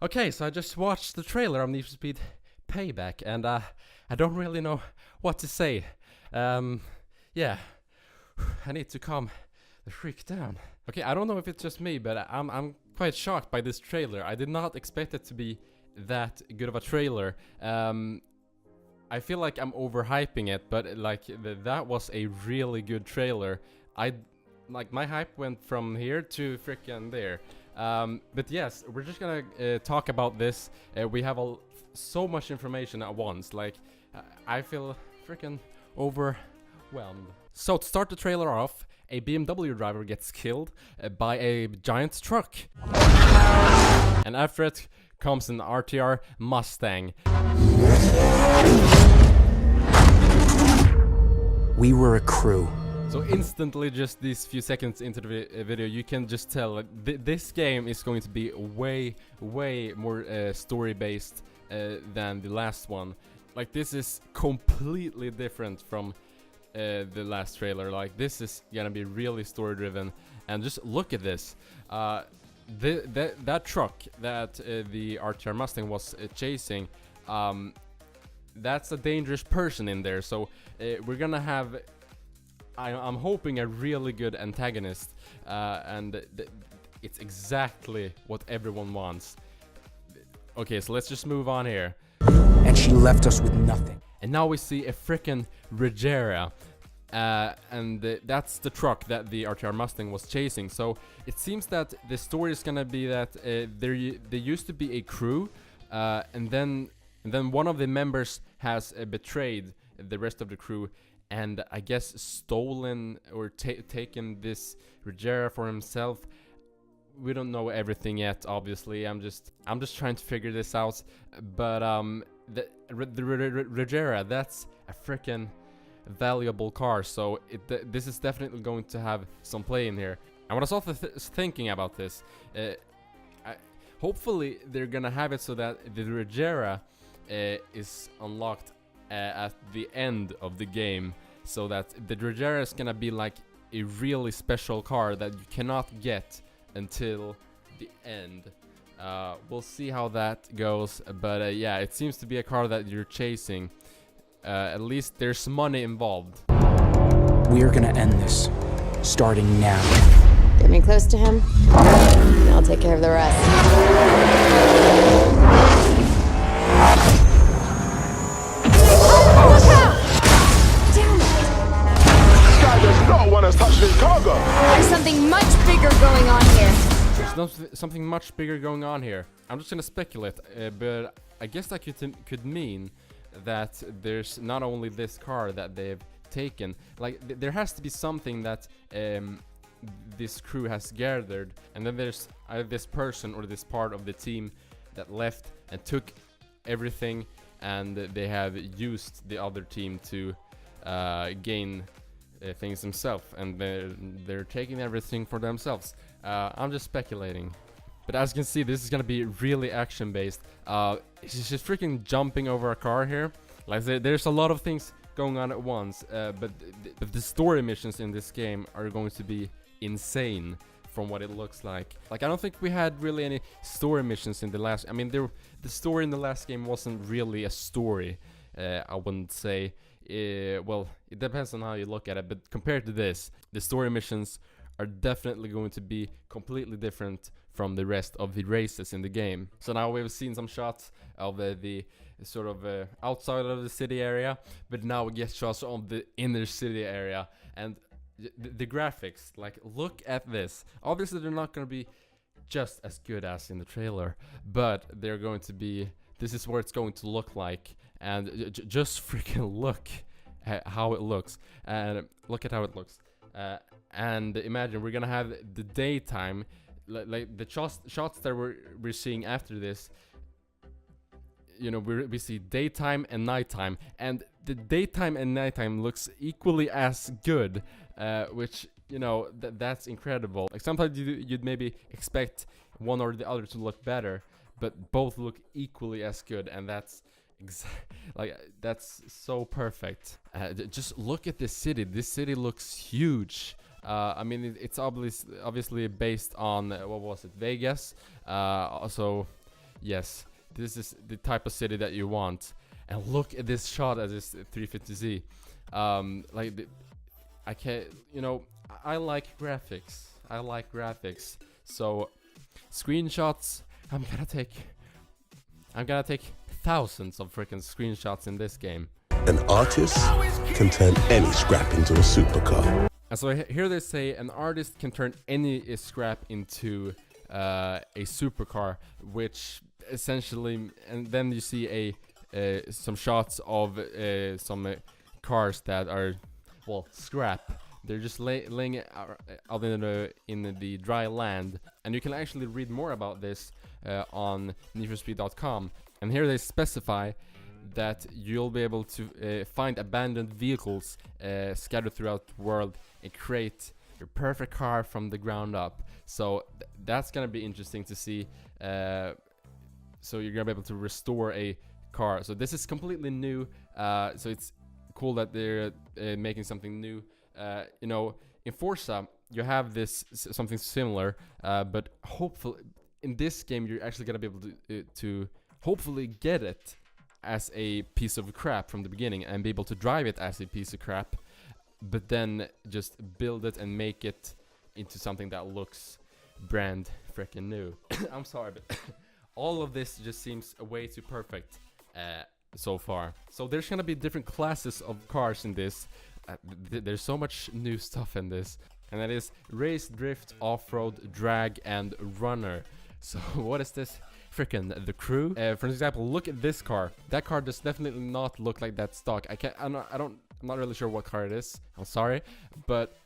Okay, so I just watched the trailer of Need for Speed Payback, and I don't really know what to say. Yeah, I need to calm the freak down. Okay, I don't know if it's just me, but I'm quite shocked by this trailer. I did not expect it to be that good of a trailer. I feel like I'm overhyping it, but like that was a really good trailer. Like my hype went from here to frickin' there. But yes, we're just gonna talk about this. We have so much information at once. Like I feel frickin' overwhelmed. So to start the trailer off, a BMW driver gets killed by a giant truck, and after it comes an RTR Mustang. We were a crew. So instantly, just these few seconds into the video, you can just tell this game is going to be way more story-based than the last one. Like, this is completely different from the last trailer. Like, this is gonna be really story-driven. And just look at this. That truck that the RTR Mustang was chasing, that's a dangerous person in there. So we're gonna have, I'm hoping, a really good antagonist, and it's exactly what everyone wants. Okay, so let's just move on here. And she left us with nothing. And now we see a frickin' Regera, and that's the truck that the RTR Mustang was chasing. So it seems that the story is gonna be that there used to be a crew, and then one of the members has betrayed the rest of the crew, and I guess stolen or taken this Regera for himself. We don't know everything yet, obviously. I'm just trying to figure this out. But the Regera, that's a freaking valuable car, so this is definitely going to have some play in here. And what I was also thinking about this, hopefully they're gonna have it so that the Regera is unlocked at the end of the game, so that the Regera is gonna be like a really special car that you cannot get until the end. We'll see how that goes, but yeah, it seems to be a car that you're chasing. At least there's money involved. We're gonna end this, starting now. Get me close to him, and I'll take care of the rest. There's something much bigger going on here. There's something much bigger going on here. I'm just gonna speculate, but I guess that could mean that there's not only this car that they've taken. Like, there has to be something that this crew has gathered, and then there's this person or this part of the team that left and took everything, and they have used the other team to gain things themselves, and they're taking everything for themselves. I'm just speculating, but as you can see, this is gonna be really action based. It's just freaking jumping over a car here. Like, there's a lot of things going on at once, but the story missions in this game are going to be insane from what it looks like. Like, I don't think we had really any story missions in the last. I mean, the story in the last game wasn't really a story. I wouldn't say. Well, it depends on how you look at it, but compared to this, the story missions are definitely going to be completely different from the rest of the races in the game. So now we've seen some shots of the sort of outside of the city area, but now we get shots of the inner city area, and the graphics, like, look at this. Obviously they're not going to be just as good as in the trailer, but they're going to be, this is what it's going to look like. And just freaking look at how it looks, and look at how it looks. And imagine we're gonna have the daytime, like the shots that we're seeing after this. You know, we see daytime and nighttime, and the daytime and nighttime looks equally as good, which, you know, that's incredible. Like, sometimes you'd maybe expect one or the other to look better, but both look equally as good, and that's like, that's so perfect. Just look at this city. This city looks huge. I mean, it's obviously based on what was it, Vegas. So yes, this is the type of city that you want. And look at this shot at this 350Z. I can't, you know, I like graphics. I like graphics. So screenshots, I'm gonna take thousands of freaking screenshots in this game. An artist can turn any scrap into a supercar. And so here they say an artist can turn any scrap into a supercar, which essentially, and then you see some shots of some cars that are, well, scrap. They're just laying out in the dry land, and you can actually read more about this on needforspeed.com. And here they specify that you'll be able to find abandoned vehicles scattered throughout the world and create your perfect car from the ground up. So that's gonna be interesting to see. So you're gonna be able to restore a car. So this is completely new. So it's cool that they're making something new. You know, in Forza you have this something similar, but hopefully in this game you're actually gonna be able to hopefully get it as a piece of crap from the beginning and be able to drive it as a piece of crap, but then just build it and make it into something that looks brand freaking new. I'm sorry, but all of this just seems way too perfect so far. So there's gonna be different classes of cars in this. There's so much new stuff in this, and that is race, drift, off-road, drag, and runner. So what is this? Frickin' the crew. For example, look at this car. That car does definitely not look like that stock. I'm not really sure what car it is. I'm sorry, but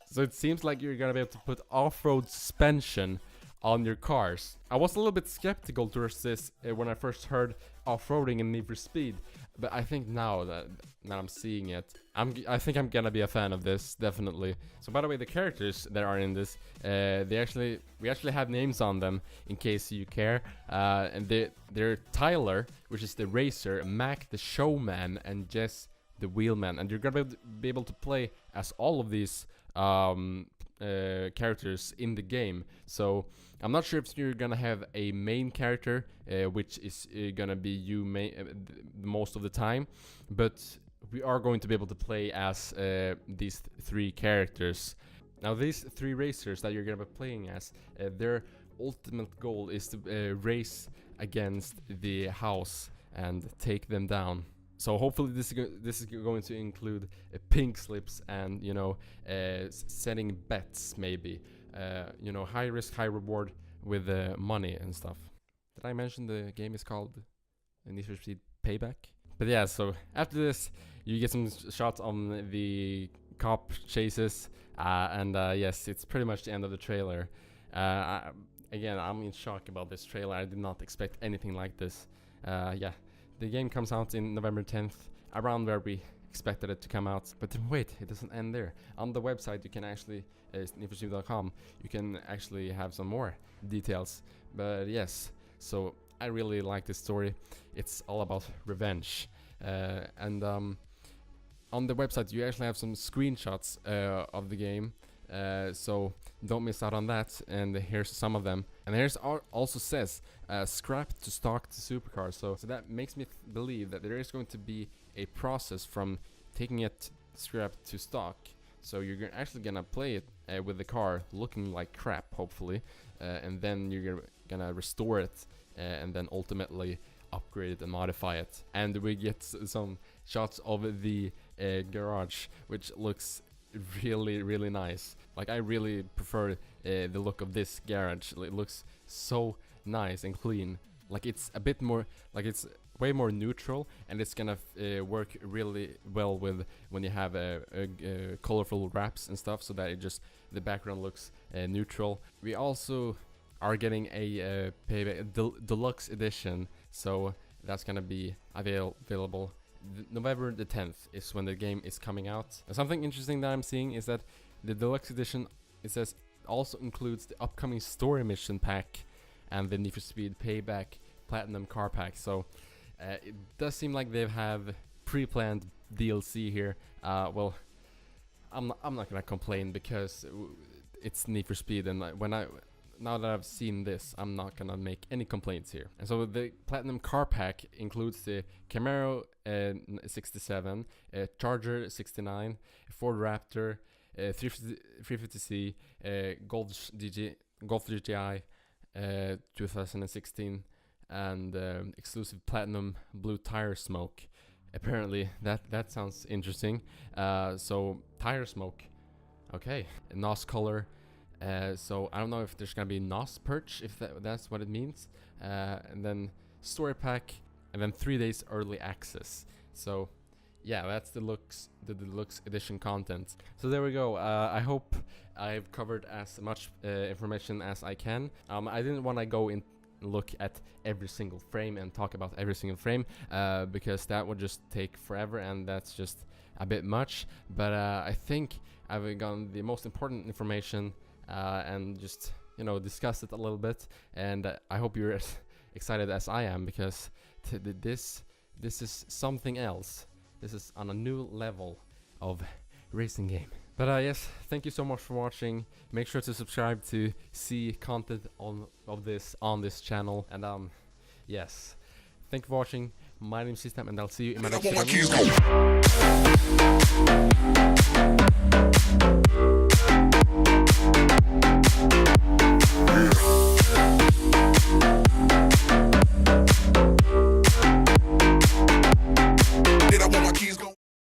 so it seems like you're gonna be able to put off-road suspension on your cars. I was a little bit skeptical towards this when I first heard off-roading in Need for Speed, but I think now that I'm seeing it, I think I'm gonna be a fan of this, definitely. So by the way, the characters that are in this, we actually have names on them in case you care, and they're Tyler, which is the racer, Mac the showman, and Jess the wheelman, and you're gonna be able to play as all of these characters in the game. So I'm not sure if you're gonna have a main character, which is gonna be you most of the time, but we are going to be able to play as these three characters. Now these three racers that you're gonna be playing as, their ultimate goal is to race against the house and take them down. So hopefully this is going to include pink slips and, you know, setting bets, maybe, you know, high risk, high reward with money and stuff. Did I mention the game is called Need for Speed Payback? But yeah, so after this you get some shots on the cop chases, and yes, it's pretty much the end of the trailer. Again, I'm in shock about this trailer. I did not expect anything like this. Yeah. The game comes out in November 10th, around where we expected it to come out. But wait, it doesn't end there. On the website, you can actually, needforspeed.com, you can actually have some more details. But yes, so I really like this story. It's all about revenge. And on the website, you actually have some screenshots of the game. So don't miss out on that, and here's some of them. And here's also says scrap to stock to supercar. So that makes me believe that there is going to be a process from taking it scrap to stock. So you're actually gonna play it with the car looking like crap, hopefully, and then you're gonna restore it and then ultimately upgrade it and modify it. And we get some shots of the garage, which looks really nice. Like, I really prefer the look of this garage. It looks so nice and clean. Like, it's a bit more, like, it's way more neutral, and it's gonna work really well with when you have colorful wraps and stuff, so that it just, the background looks neutral. We also are getting a Payback deluxe edition, so that's gonna be available. November the 10th is when the game is coming out. And something interesting that I'm seeing is that the deluxe edition, it says, also includes the upcoming story mission pack and the Need for Speed Payback Platinum car pack. So it does seem like they have pre-planned DLC here. Well, I'm not gonna complain because it's Need for Speed, and when now that I've seen this, I'm not gonna make any complaints here. And so the Platinum car pack includes the Camaro 67, Charger 69, Ford Raptor, 350C, Golf GTI 2016, and exclusive Platinum blue tire smoke. Apparently that sounds interesting. So tire smoke, okay, NOS color. So I don't know if there's gonna be NOS perch, if that's what it means. And then story pack, and then 3 days early access. So yeah, that's the deluxe edition content. So there we go. I hope I've covered as much information as I can. I didn't want to go in look at every single frame and talk about every single frame, because that would just take forever, and that's just a bit much. But I think I've gotten the most important information, and just, you know, discussed it a little bit. And I hope you're as excited as I am, because this is something else. This is on a new level of racing game. But yes, thank you so much for watching. Make sure to subscribe to see content of this on this channel. And yes, thank you for watching. My name is SkiStam, and I'll see you in my next video.